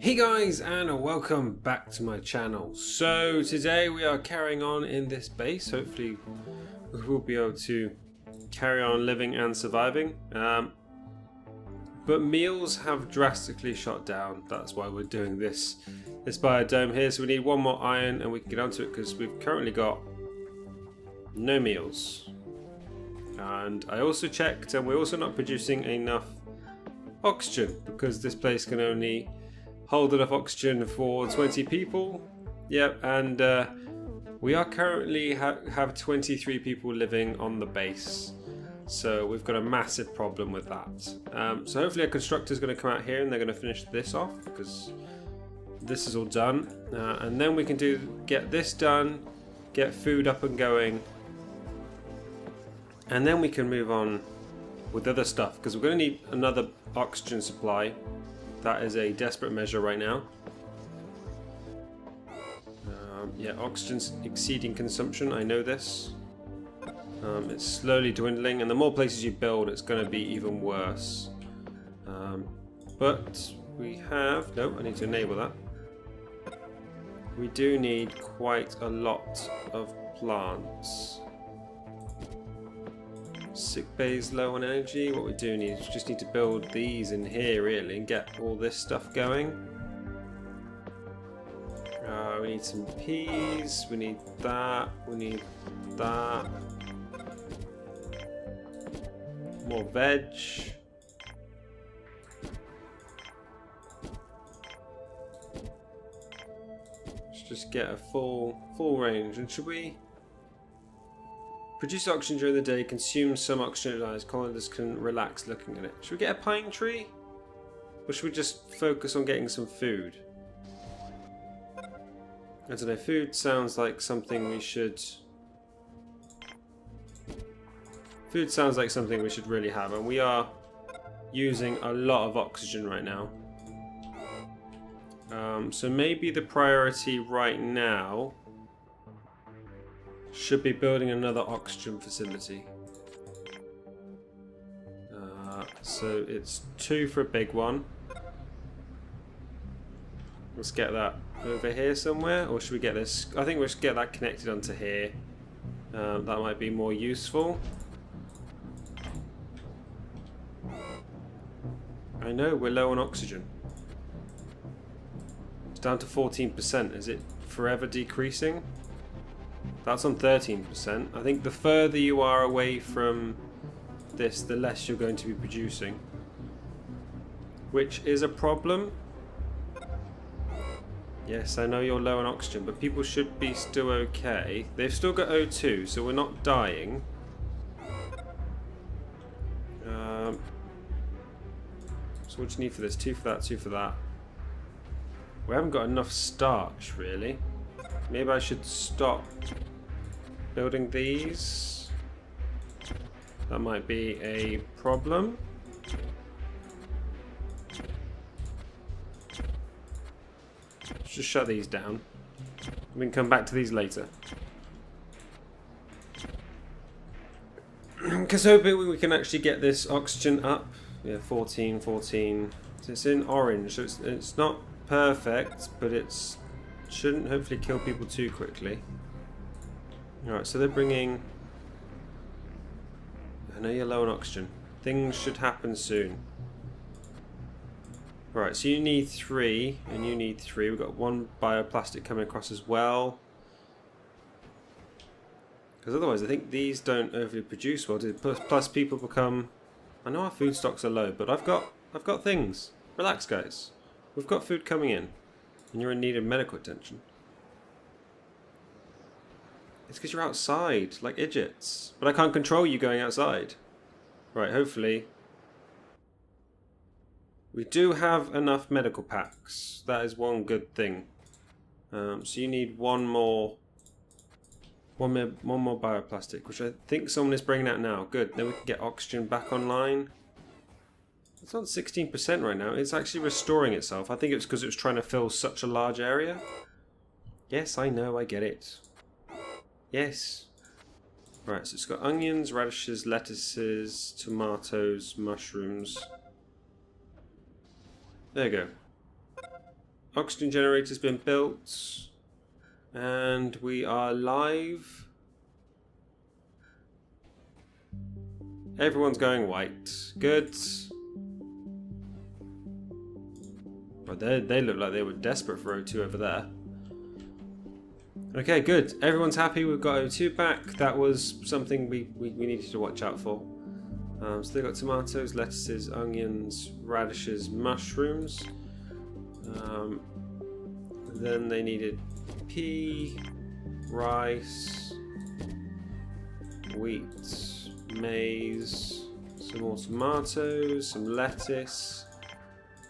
Hey guys, and welcome back to my channel. So today we are carrying on in this base. Hopefully we will be able to carry on living and surviving. But meals have drastically shot down. That's why we're doing this biodome here. So we need one more iron and we can get onto it because we've currently got no meals. And I also checked and we're also not producing enough oxygen because this place can only hold enough oxygen for 20 people. Yep, and we are currently have 23 people living on the base. So we've got a massive problem with that. So hopefully a constructor is going to come out here and they're going to finish this off because this is all done. And then we can get this done, get food up and going. And then we can move on with other stuff because we're going to need another oxygen supply. That is a desperate measure right now. Yeah, oxygen's exceeding consumption, I know this. It's slowly dwindling, and the more places you build, it's going to be even worse. But we have... No, I need to enable that. We do need quite a lot of plants. Sick bay's low on energy. What we do need is just need to build these in here really and get all this stuff going. We need some peas, we need that, we need that. More veg. Let's just get a full range. And should we produce oxygen during the day, consume some oxygen at night, colonists can relax looking at it. Should we get a pine tree? Or should we just focus on getting some food? I don't know, food sounds like something we should... Food sounds like something we should really have, and we are using a lot of oxygen right now. So maybe the priority right now should be building another oxygen facility. So it's 2 for a big one. Let's get that over here somewhere, or should we get this? I think we should get that connected onto here. That might be more useful. I know we're low on oxygen. It's down to 14%. Is it forever decreasing? That's on 13%. I think the further you are away from this, the less you're going to be producing. Which is a problem. Yes, I know you're low on oxygen, but people should be still okay. They've still got O2, so we're not dying. So what do you need for this? 2 for that, 2 for that. We haven't got enough starch, really. Maybe I should stop building these. That might be a problem. Let's just shut these down. We can come back to these later. Because hoping we can actually get this oxygen up. Yeah, 14, 14. So it's in orange, so it's not perfect, but it shouldn't hopefully kill people too quickly. Alright, so they're bringing... I know you're low on oxygen. Things should happen soon. Right, so you need 3, and you need 3. We've got 1 bioplastic coming across as well. Because otherwise I think these don't overly produce well. Plus people become... I know our food stocks are low, but I've got things. Relax, guys. We've got food coming in. And you're in need of medical attention. It's because you're outside, like idiots. But I can't control you going outside. Right, hopefully. We do have enough medical packs. That is one good thing. So you need one more bioplastic, which I think someone is bringing out now. Good, then we can get oxygen back online. It's on 16% right now. It's actually restoring itself. I think it's because it was trying to fill such a large area. Yes, I know, I get it. Yes. Right, so it's got onions, radishes, lettuces, tomatoes, mushrooms. There you go. Oxygen generator's been built. And we are live. Everyone's going white. Good. Well, they look like they were desperate for O2 over there. Okay, good. Everyone's happy. We've got O2 back. That was something we needed to watch out for. So they've got tomatoes, lettuces, onions, radishes, mushrooms. Then they needed pea, rice, wheat, maize, some more tomatoes, some lettuce,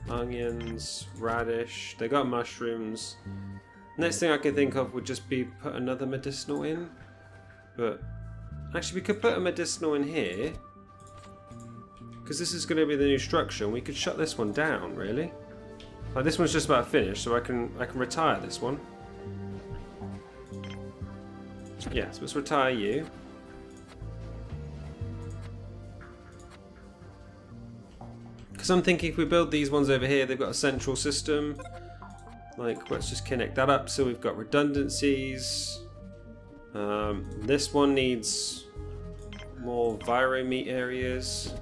onions, radish. They got mushrooms. Next thing I can think of would just be put another medicinal in. But actually we could put a medicinal in here, because this is going to be the new structure, and we could shut this one down, really. Like, this one's just about finished, so I can retire this one. Yeah, so let's retire you. Because I'm thinking if we build these ones over here, they've got a central system. Like, let's just connect that up so we've got redundancies. This one needs more viromeat areas.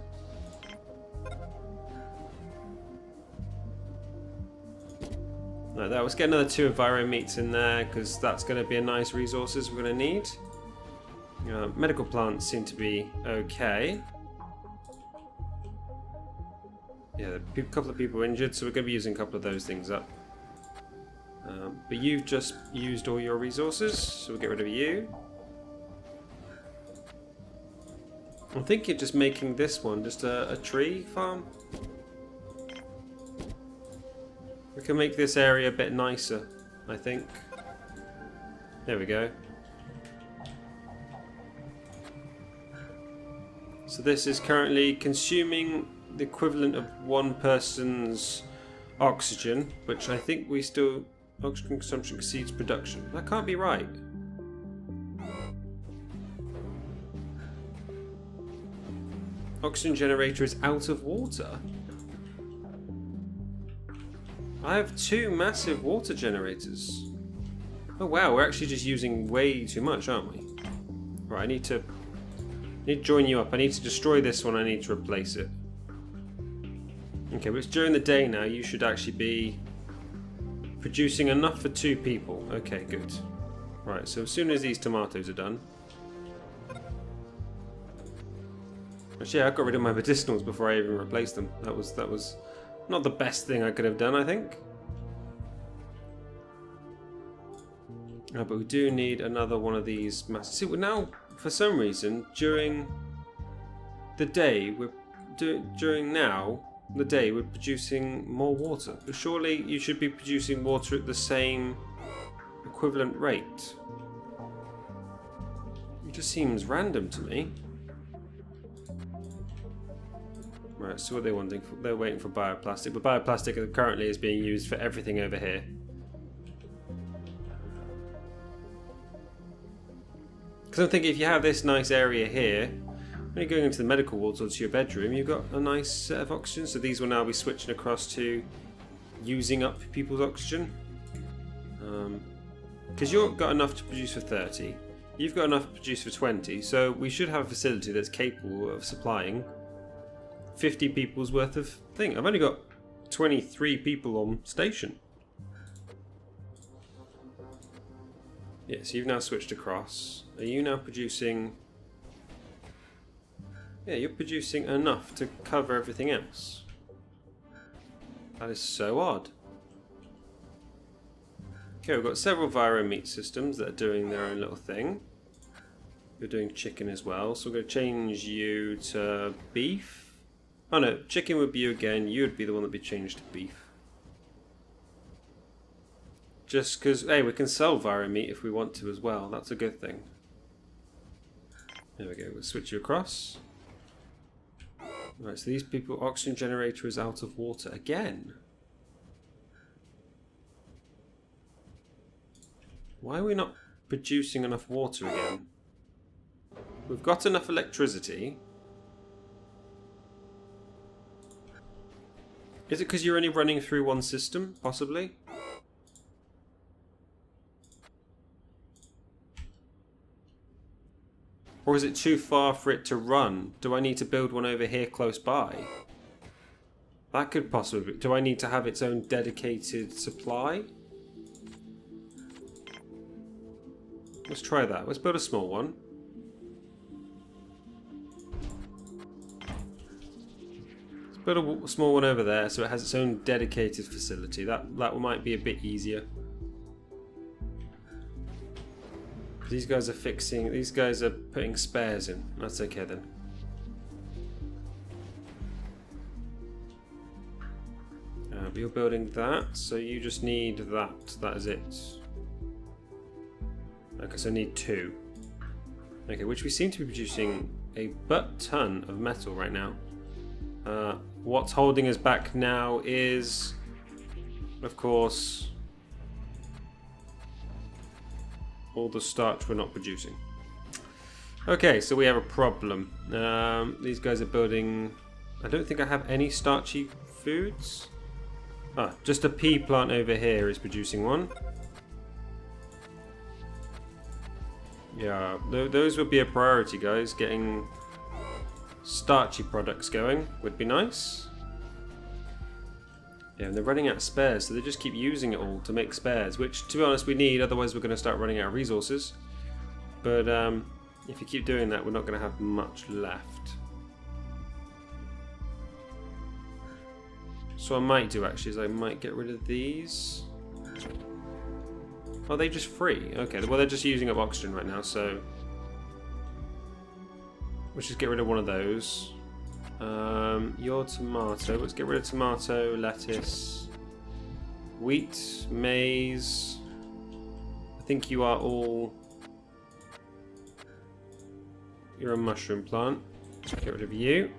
Like that. Let's get another 2 enviromeats in there, because that's going to be a nice resources we're going to need. Medical plants seem to be okay. Yeah, a couple of people injured, so we're going to be using a couple of those things up. But you've just used all your resources, so we'll get rid of you. I'm thinking of just making this one just a tree farm. We can make this area a bit nicer, I think. There we go. So this is currently consuming the equivalent of one person's oxygen, which I think we still... Oxygen consumption exceeds production. That can't be right. Oxygen generator is out of water. I have 2 massive water generators. Oh wow, we're actually just using way too much, aren't we? Right, I need to join you up. I need to destroy this one. I need to replace it. Okay, but it's during the day now. You should actually be producing enough for 2 people. Okay, good. Right, so as soon as these tomatoes are done... Actually, I got rid of my medicinals before I even replaced them. That was not the best thing I could have done, I think. But we do need another one of these. See, now, for some reason, during the day, we're producing more water. But surely you should be producing water at the same equivalent rate. It just seems random to me. Right, so what are they wanting? They're waiting for bioplastic, but bioplastic currently is being used for everything over here. Because I'm thinking if you have this nice area here, when you're going into the medical wards or to your bedroom, you've got a nice set of oxygen. So these will now be switching across to using up people's oxygen. Because you've got enough to produce for 30, you've got enough to produce for 20, so we should have a facility that's capable of supplying 50 people's worth of thing. I've only got 23 people on station. Yeah, so you've now switched across. Are you now producing... Yeah, you're producing enough to cover everything else. That is so odd. Okay, we've got several viromeat systems that are doing their own little thing. You're doing chicken as well, so we're going to change you to beef. Oh no, chicken would be you again. You would be the one that would be changed to beef. Just because, hey, we can sell viromeat if we want to as well. That's a good thing. There we go. We'll switch you across. Right, so these people, oxygen generator is out of water again. Why are we not producing enough water again? We've got enough electricity. Is it because you're only running through one system, possibly? Or is it too far for it to run? Do I need to build one over here close by? That could possibly be. Do I need to have its own dedicated supply? Let's try that. Let's build a small one. Let's build a small one over there so it has its own dedicated facility. That might be a bit easier. These guys are putting spares in. That's okay then. But you're building that, so you just need that. That is it. Okay, so I need 2. Okay, which we seem to be producing a butt-ton of metal right now. What's holding us back now is, of course, all the starch we're not producing. Okay, so we have a problem. These guys are building... I don't think I have any starchy foods. Ah, just a pea plant over here is producing one. Yeah, those would be a priority, guys. Getting starchy products going would be nice. Yeah, and they're running out of spares, so they just keep using it all to make spares, which, to be honest, we need, otherwise we're going to start running out of resources. But if you keep doing that, we're not going to have much left. So what I might do, actually, is I might get rid of these. Oh, they're just free. Okay, well, they're just using up oxygen right now, so... let's just get rid of one of those. Your tomato. Let's get rid of tomato, lettuce, wheat, maize. I think you are all... you're a mushroom plant. Get rid of you.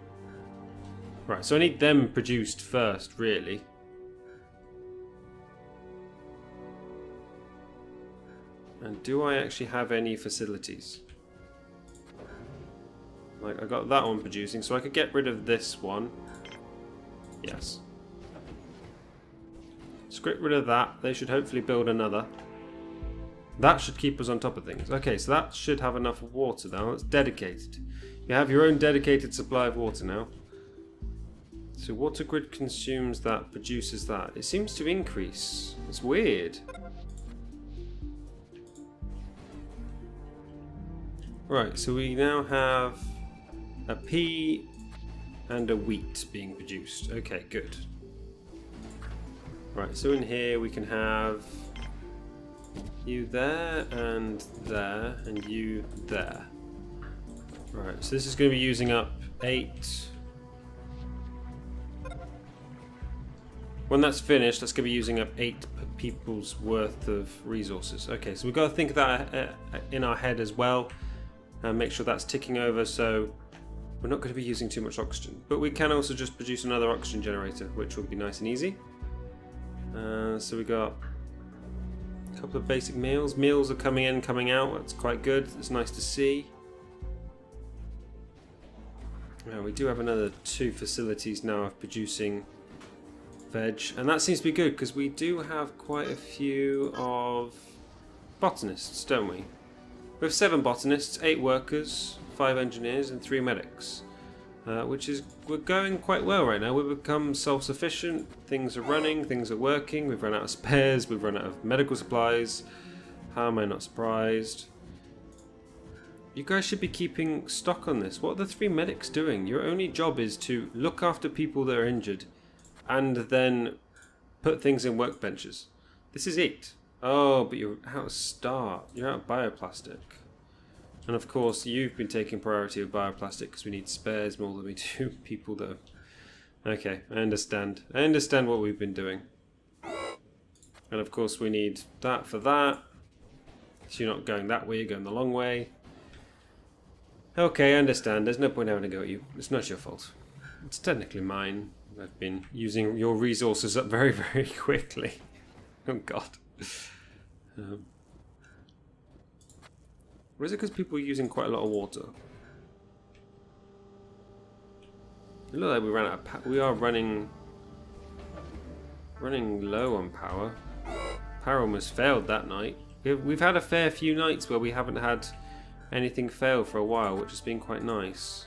Right, so I need them produced first, really. And do I actually have any facilities? Like, I got that one producing, so I could get rid of this one. Yes. Let's get rid of that. They should hopefully build another. That should keep us on top of things. Okay, so that should have enough water now. It's dedicated. You have your own dedicated supply of water now. So water grid consumes that, produces that. It seems to increase. It's weird. Right, so we now have a pea and a wheat being produced. Okay, good. Right, so in here we can have you there and you there. Right, so this is going to be using up 8. When that's finished, that's going to be using up 8 people's worth of resources. Okay, so we've got to think of that in our head as well. And make sure that's ticking over, so we're not going to be using too much oxygen. But we can also just produce another oxygen generator, which will be nice and easy. So we got a couple of basic meals. Meals are coming in, coming out. That's quite good. It's nice to see. We do have another 2 facilities now of producing veg, and that seems to be good because we do have quite a few of botanists, don't we? We have 7 botanists, 8 workers, 5 engineers, and 3 medics, we're going quite well right now. We've become self-sufficient. Things are running, things are working. We've run out of spares. We've run out of medical supplies. How am I not surprised? You guys should be keeping stock on this. What are the 3 medics doing? Your only job is to look after people that are injured, and then put things in workbenches. This is it. Oh, but you're out of start. You're out of bioplastic. And of course, you've been taking priority of bioplastic because we need spares more than we do people that are... Okay, I understand. I understand what we've been doing. And of course, we need that for that. So you're not going that way, you're going the long way. Okay, I understand. There's no point having to go at you. It's not your fault. It's technically mine. I've been using your resources up very, very quickly. Oh, God. Or is it because people are using quite a lot of water? It looks like we ran out of power. We are running low on power. Power almost failed that night. We've had a fair few nights where we haven't had anything fail for a while, which has been quite nice.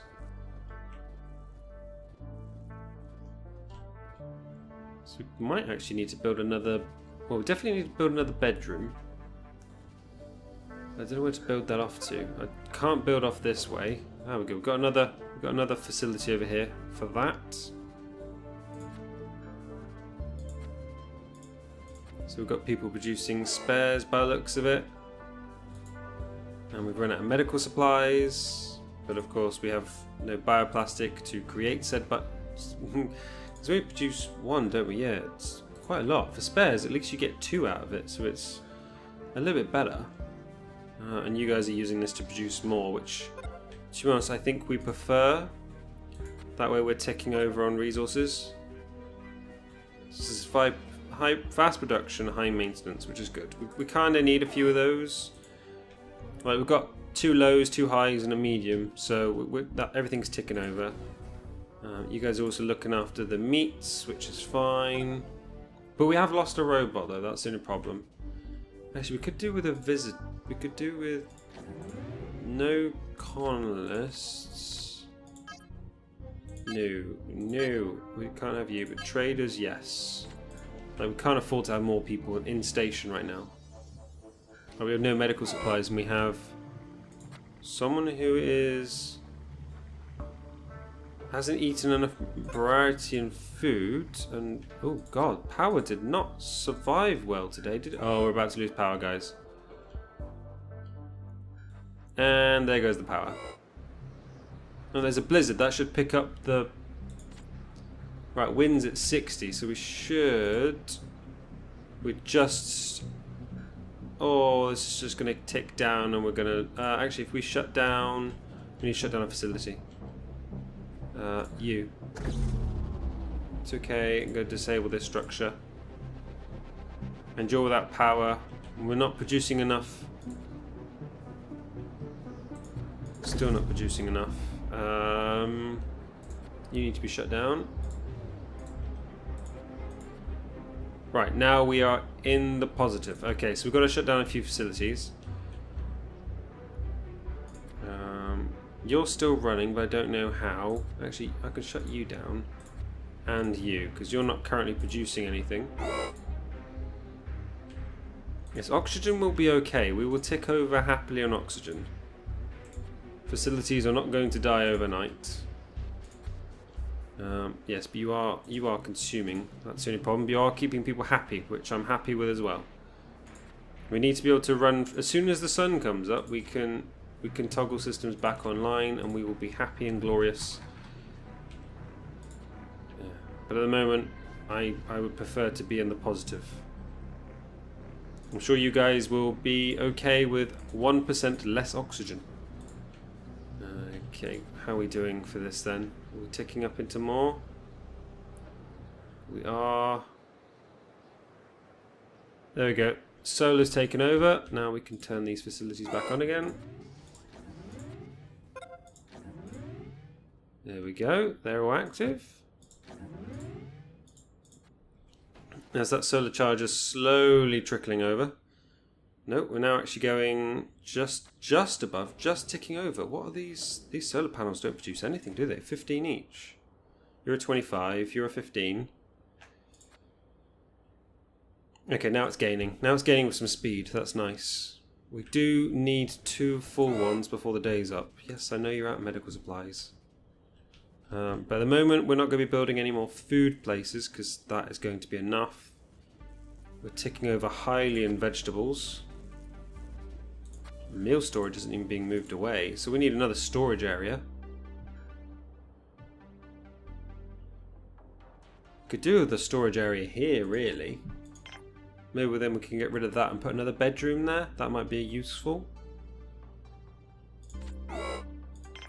So we might actually need to build another... Well, we definitely need to build another bedroom. I don't know where to build that off to. I can't build off this way. There we go. We've got another facility over here for that. So we've got people producing spares by the looks of it. And we've run out of medical supplies. But of course we have no bioplastic to create said because we produce one, don't we? Yeah, it's quite a lot. For spares, at least you get 2 out of it. So it's a little bit better. And you guys are using this to produce more, which, to be honest, I think we prefer. That way we're ticking over on resources. This is fast production, high maintenance, which is good. We kind of need a few of those. Right, we've got 2 lows, 2 highs, and a medium, so everything's ticking over. You guys are also looking after the meats, which is fine. But we have lost a robot, though. That's the only problem. Actually, we could do with a visit. We could do with no colonists. No, we can't have you. But traders, yes. Like, we can't afford to have more people in station right now. Like, we have no medical supplies, and we have someone who hasn't eaten enough variety in food, and oh god, power did not survive well today, did it? Oh, we're about to lose power, guys. And there goes the power. Oh, there's a blizzard. That should pick up the... Right, wind's at 60, so we should... We just... Oh, this is just going to tick down, and we're going to... actually, if we shut down... We need to shut down a facility. You. It's okay, I'm going to disable this structure. And you're without power. We're not producing enough. Still not producing enough. You need to be shut down. Right, now we are in the positive. Okay, so we've got to shut down a few facilities. You're still running, but I don't know how. Actually, I can shut you down. And you, because you're not currently producing anything. Yes, oxygen will be okay. We will tick over happily on oxygen. Facilities are not going to die overnight. Yes, but you are consuming. That's the only problem. You are keeping people happy, which I'm happy with as well. We need to be able to run as soon as the sun comes up. We can toggle systems back online, and we will be happy and glorious. Yeah. But at the moment, I would prefer to be in the positive. I'm sure you guys will be okay with 1% less oxygen. Okay, how are we doing for this then? Are we ticking up into more? We are. There we go. Solar's taken over. Now we can turn these facilities back on again. There we go. They're all active. As that solar charger slowly trickling over. Nope, we're now actually going just above, just ticking over. What are these? These solar panels don't produce anything, do they? 15 each. You're a 25, you're a 15. Okay, now it's gaining. Now it's gaining with some speed. That's nice. We do need 2 full ones before the day's up. Yes, I know you're out of medical supplies. But at the moment, we're not going to be building any more food places because that is going to be enough. We're ticking over highly in vegetables. Meal storage isn't even being moved away, so we need another storage area. Could do the storage area here, really. Maybe then we can get rid of that and put another bedroom there. That might be useful.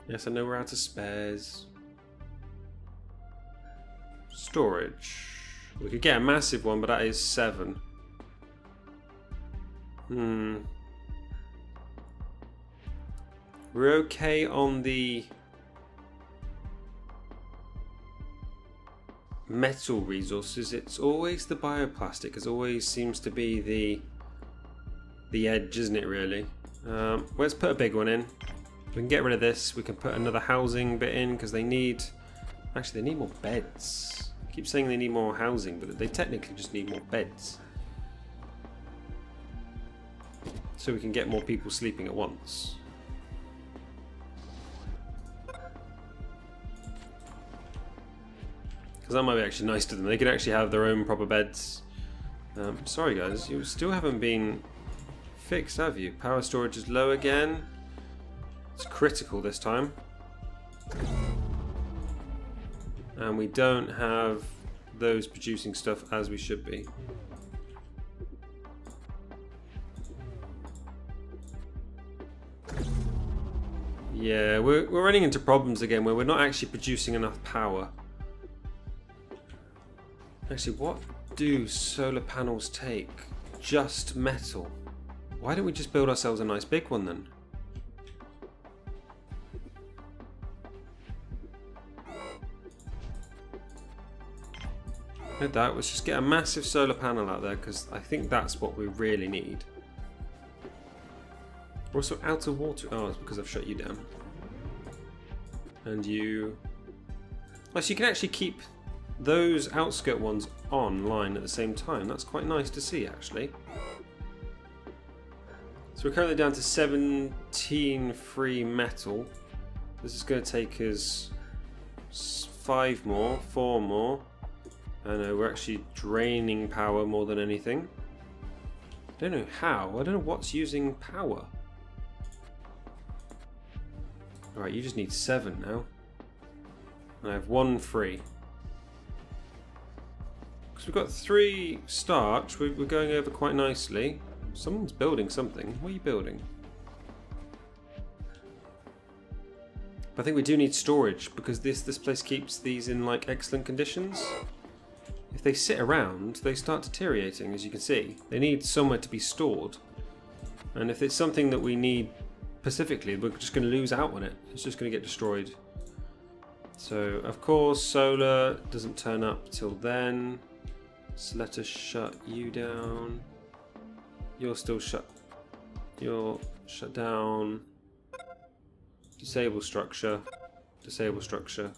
Yes, I know we're out of spares. Storage. We could get a massive one, but that is 7. We're okay on the metal resources. It's always the bioplastic. It always seems to be the edge, isn't it, really? Let's put a big one in. We can get rid of this. We can put another housing bit in because they need... Actually, they need more beds. I keep saying they need more housing, but they technically just need more beds. So we can get more people sleeping at once. Because that might be actually nice to them. They can actually have their own proper beds. Sorry guys, you still haven't been fixed, have you? Power storage is low again. It's critical this time. And we don't have those producing stuff as we should be. Yeah, we're running into problems again where we're not actually producing enough power. Actually, what do solar panels take? Just metal. Why don't we just build ourselves a nice big one then? Like that, let's just get a massive solar panel out there because I think that's what we really need. We're also out of water. Oh, it's because I've shut you down. And you... Oh, so you can actually keep those outskirt ones online at the same time. That's quite nice to see, actually. So we're currently down to 17 free metal. This is going to take us 5 more, 4 more. I know, we're actually draining power more than anything. I don't know how. I don't know what's using power. Alright, you just need 7 now. And I have 1 free. Because we've got 3 starch, we're going over quite nicely. Someone's building something. What are you building? But I think we do need storage because this place keeps these in like excellent conditions. If they sit around, they start deteriorating, as you can see. They need somewhere to be stored. And if it's something that we need specifically, we're just going to lose out on it. It's just going to get destroyed. So, of course, solar doesn't turn up till then. So let us shut you down. You're still shut. You're shut down. Disable structure. Disable structure.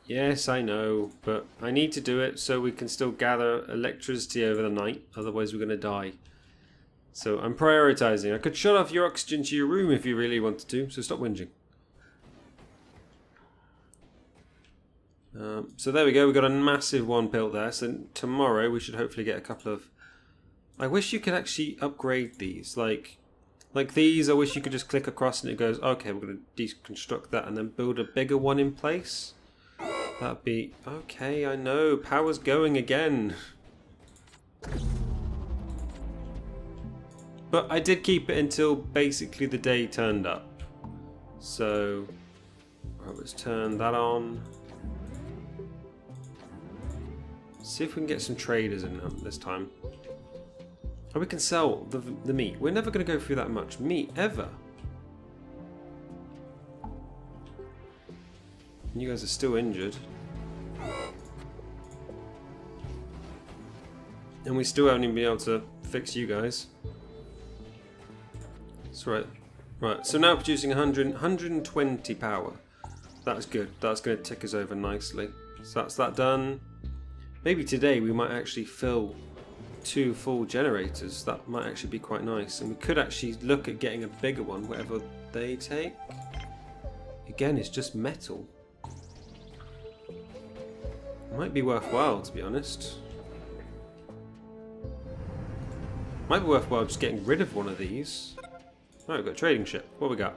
Yes, I know, but I need to do it so we can still gather electricity over the night, otherwise we're going to die. So I'm prioritizing. I could shut off your oxygen to your room if you really wanted to, so stop whinging. So there we go, we got a massive one built there, so tomorrow we should hopefully get a couple of... I wish you could actually upgrade these, like these I wish you could just click across and it goes, okay, we're going to deconstruct that and then build a bigger one in place. That'd be... Okay, I know. Power's going again. But I did keep it until basically the day turned up. So... Right, let's turn that on. See if we can get some traders in this time. And we can sell the meat. We're never going to go through that much meat, ever. You guys are still injured. And we still haven't even been able to fix you guys. That's right. Right, so now producing 120 power. That's good. That's going to tick us over nicely. So that's that done. Maybe today we might actually fill 2 full generators. That might actually be quite nice. And we could actually look at getting a bigger one, whatever they take. Again, it's just metal. Might be worthwhile, to be honest. Might be worthwhile just getting rid of one of these. Oh, we've got a trading ship. What we got?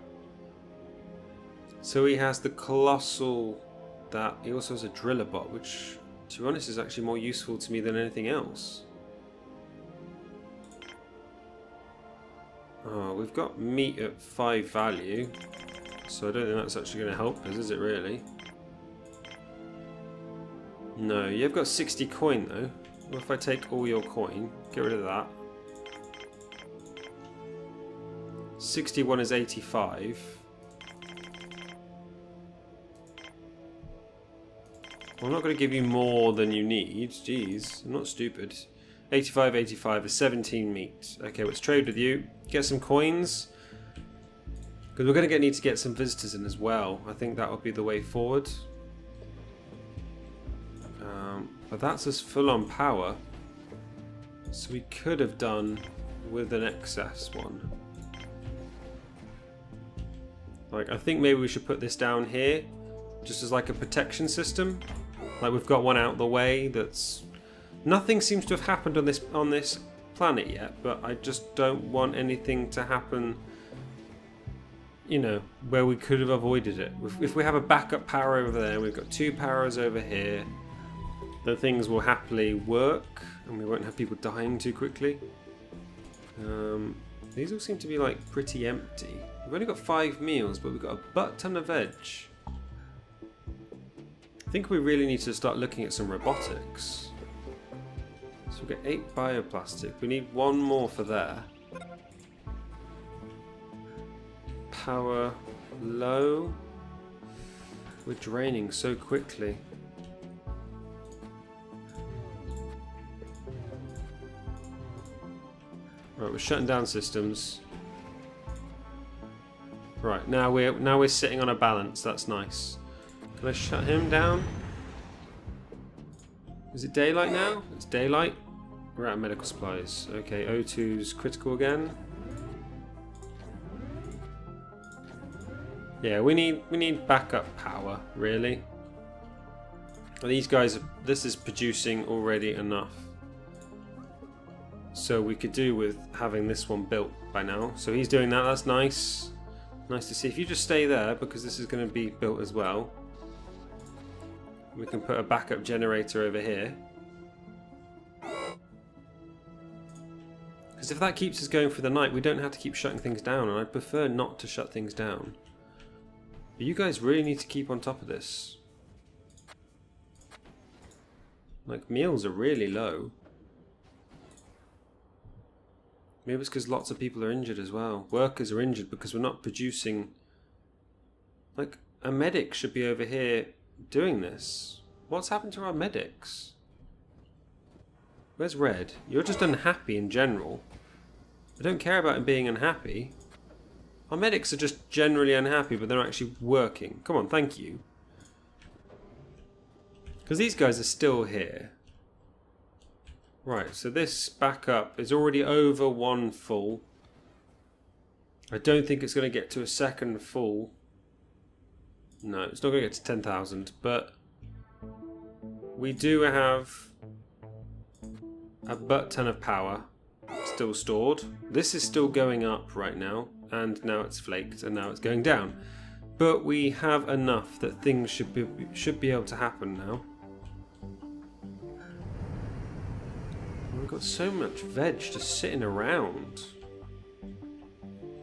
So he has the colossal... that. He also has a driller bot, which, to be honest, is actually more useful to me than anything else. Oh, we've got meat at 5 value. So I don't think that's actually going to help us, is it really? No, you've got 60 coin though. What if I take all your coin? Get rid of that. 61 is 85. Well, I'm not going to give you more than you need. Jeez, I'm not stupid. 85, 85 is 17 meat. Okay, let's trade with you. Get some coins. Because we're going to need to get some visitors in as well. I think that would be the way forward. But that's us full on power. So we could have done with an excess one. Like, I think maybe we should put this down here. Just as like a protection system. Like we've got one out the way that's... Nothing seems to have happened on this planet yet. But I just don't want anything to happen... You know, where we could have avoided it. If we have a backup power over there, we've got 2 powers over here, then things will happily work, and we won't have people dying too quickly. These all seem to be like pretty empty. We've only got 5 meals, but we've got a butt ton of veg. I think we really need to start looking at some robotics. So we've got 8 bioplastic. We need 1 more for there. Power low. We're draining so quickly. Right, we're shutting down systems. Right, now we're sitting on a balance. That's nice. Can I shut him down? Is it daylight now? It's daylight. We're out of medical supplies. Okay, O2's critical again. Yeah, we need backup power, really. These guys, this is producing already enough. So we could do with having this one built by now. So he's doing that, that's nice. Nice to see. If you just stay there, because this is going to be built as well. We can put a backup generator over here. Because if that keeps us going for the night, we don't have to keep shutting things down. And I'd prefer not to shut things down. But you guys really need to keep on top of this. Like, meals are really low. Maybe it's because lots of people are injured as well. Workers are injured because we're not producing... Like, a medic should be over here doing this. What's happened to our medics? Where's Red? You're just unhappy in general. I don't care about him being unhappy. Our medics are just generally unhappy, but they're actually working. Come on, thank you. Because these guys are still here. Right, so this backup is already over 1 full. I don't think it's going to get to a second full. No, it's not going to get to 10,000, but we do have a butt ton of power still stored. This is still going up right now. And now it's flaked, and now it's going down. But we have enough that things should be able to happen now. We've got so much veg just sitting around.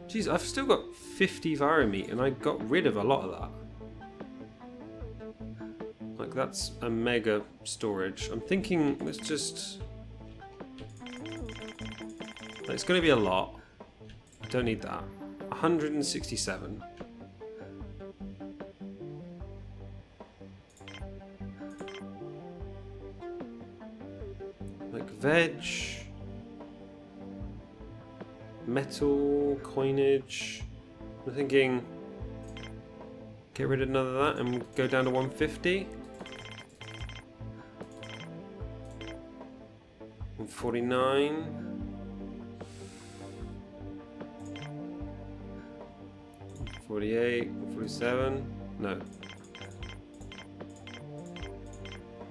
Jeez, I've still got 50 Viromeat, and I got rid of a lot of that. Like, that's a mega storage. I'm thinking, let's just... It's going to be a lot. I don't need that. 167. Like veg, metal, coinage. I'm thinking get rid of none of that and go down to 150. 149. 48, 47, no.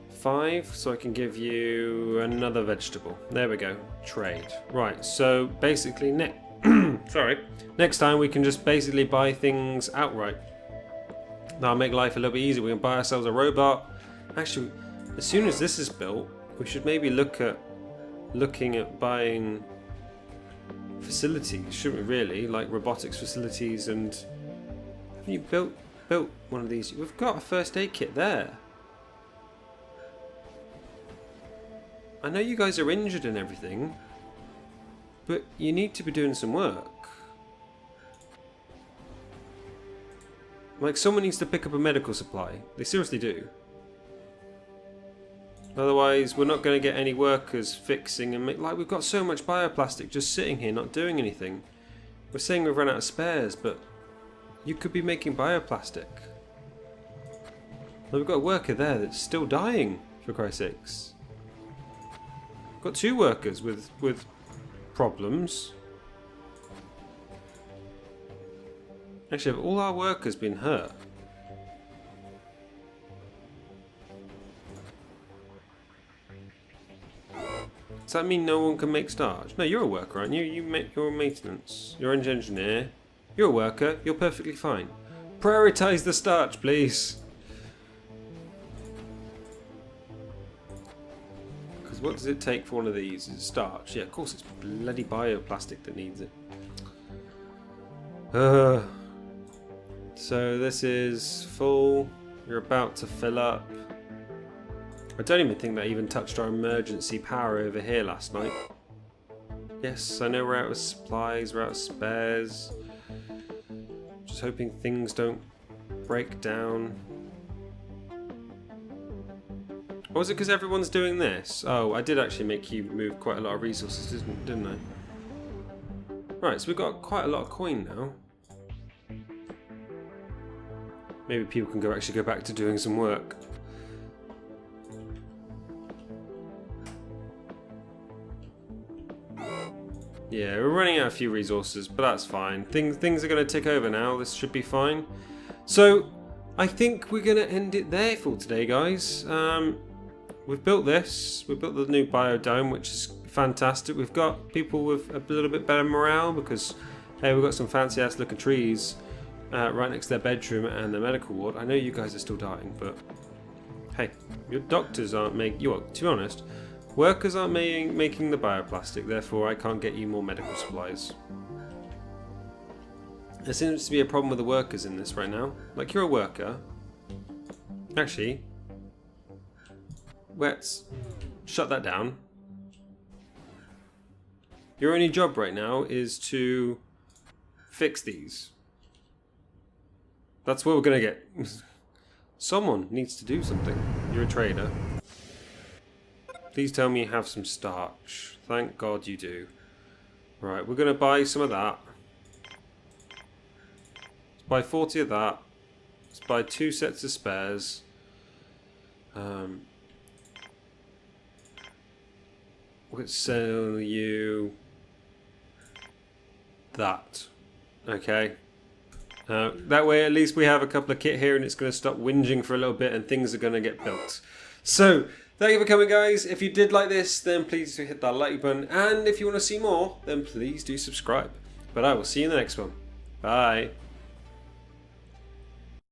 5, so I can give you another vegetable. There we go, trade. Right, so basically, next time we can just basically buy things outright. That'll make life a little bit easier. We can buy ourselves a robot. Actually, as soon as this is built, we should maybe looking at buying facilities, shouldn't we really? Like robotics facilities and... You built one of these. We've got a first aid kit there. I know you guys are injured and everything, but you need to be doing some work. Like, someone needs to pick up a medical supply. They seriously do. Otherwise, we're not going to get any workers fixing and make... Like, we've got so much bioplastic just sitting here, not doing anything. We're saying we've run out of spares, but you could be making bioplastic. Well, we've got a worker there that's still dying, for Christ's sakes. We've got 2 workers with problems. Actually, have all our workers been hurt? Does that mean no one can make starch? No, you're a worker, aren't you? You're maintenance. You're an engineer. You're a worker. You're perfectly fine. Prioritize the starch, please. Because what does it take for one of these? Is starch? Yeah, of course it's bloody bioplastic that needs it. So this is full. You're about to fill up. I don't even think that even touched our emergency power over here last night. Yes, I know we're out of supplies, we're out of spares. Just hoping things don't break down. Or was it because everyone's doing this? Oh, I did actually make you move quite a lot of resources, didn't I? Right, so we've got quite a lot of coin now. Maybe people can actually go back to doing some work. Yeah, we're running out of a few resources, but that's fine. Things are going to tick over now. This should be fine. So, I think we're going to end it there for today, guys. We've built this. We've built the new biodome, which is fantastic. We've got people with a little bit better morale because, hey, we've got some fancy-ass looking trees right next to their bedroom and their medical ward. I know you guys are still dying, but hey, your doctors aren't making... To be honest... Workers aren't making the bioplastic, therefore I can't get you more medical supplies. There seems to be a problem with the workers in this right now. Like, you're a worker. Actually, let's shut that down. Your only job right now is to fix these. That's what we're gonna get. Someone needs to do something. You're a trader. Please tell me you have some starch. Thank God you do. Right, we're going to buy some of that. Let's buy 40 of that. Let's buy 2 sets of spares. Let's sell you that. Okay. That way at least we have a couple of kit here and it's going to stop whinging for a little bit and things are going to get built. So... Thank you for coming, guys. If you did like this, then please do hit that like button. And if you want to see more, then please do subscribe. But I will see you in the next one. Bye.